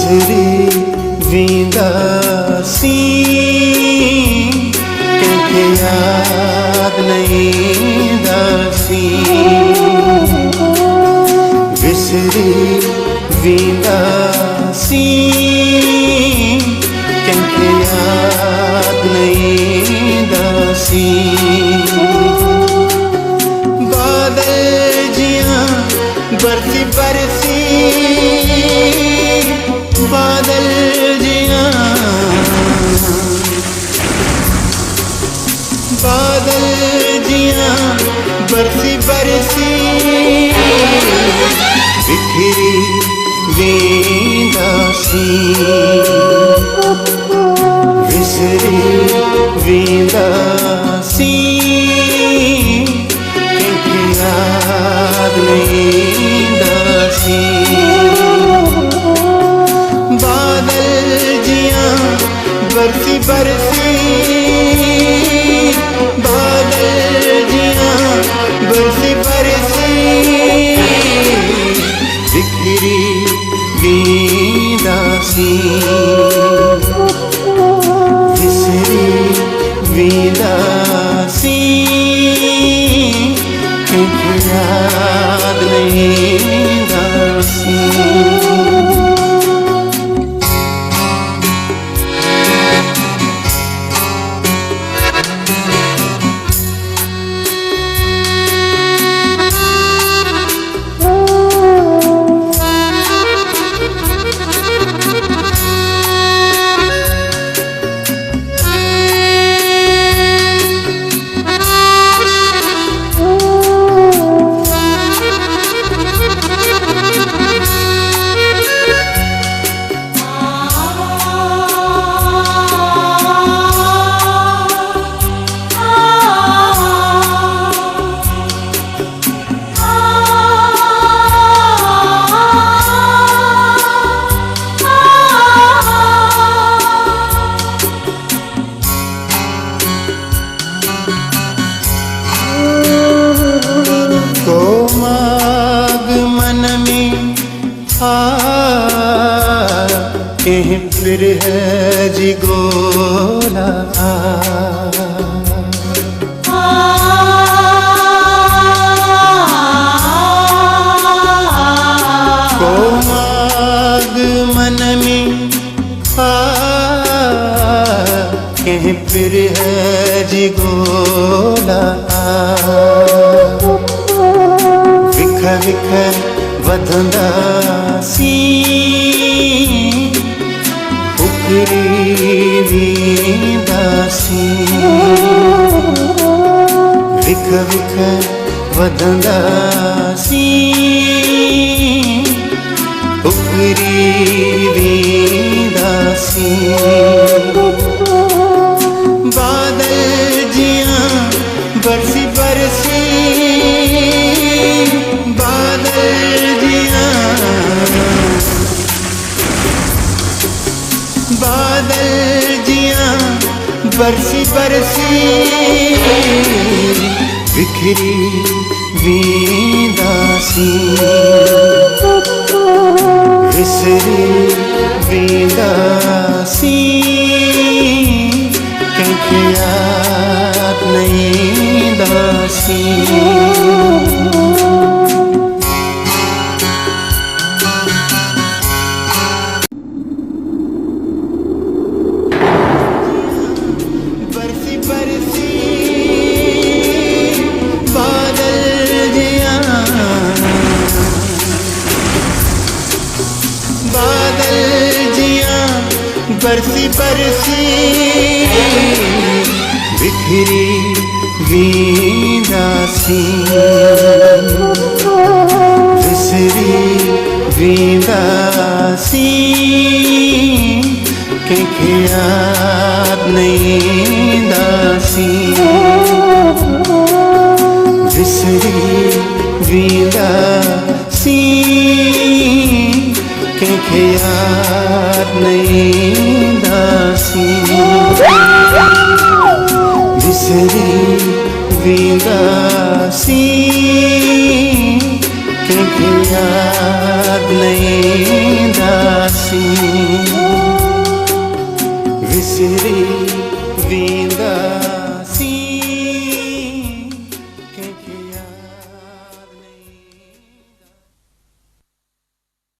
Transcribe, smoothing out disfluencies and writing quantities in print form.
विसरी वींदासी कंहिंखे याद नहीं दासी। विसरी वींदासी कंहिंखे याद नहीं दासी। बादल जियां बरसी बरसी, बादल जियां बादल जियां बरसी बरसी बिखरी वींदासी। विसरी वींदासी कंहिंखे याद नहीं दासी। बादल जियां बरसी बरसी, बादल जियां बरसी बरसी बिखरी वींदासी। विसरी वींदासी कंहिंखे याद नहीं दासी। कहीं फिर है जी गोला कोमाग मन में कहीं फिर है जी गोला। विख विख वधंदासी उखरी वींदासी। विख विख वधंदासी उखरी वींदासी। बादल जियां बरसी बरसी, बादल जियां बादल जियां बरसी बरसी बिखरी वींदासी। विसरी वींदासी कंहिंखे याद नहीं दासी। बरसी बरसी बिखरी वींदासी। विसरी वींदासी कंहिंखे याद नहीं दासी। विसरी वींदासी कंहिंखे याद नहीं दासी। विसरी वींदासी कंहिंखे मूंखे याद नहीं दासी विसरी वेंदा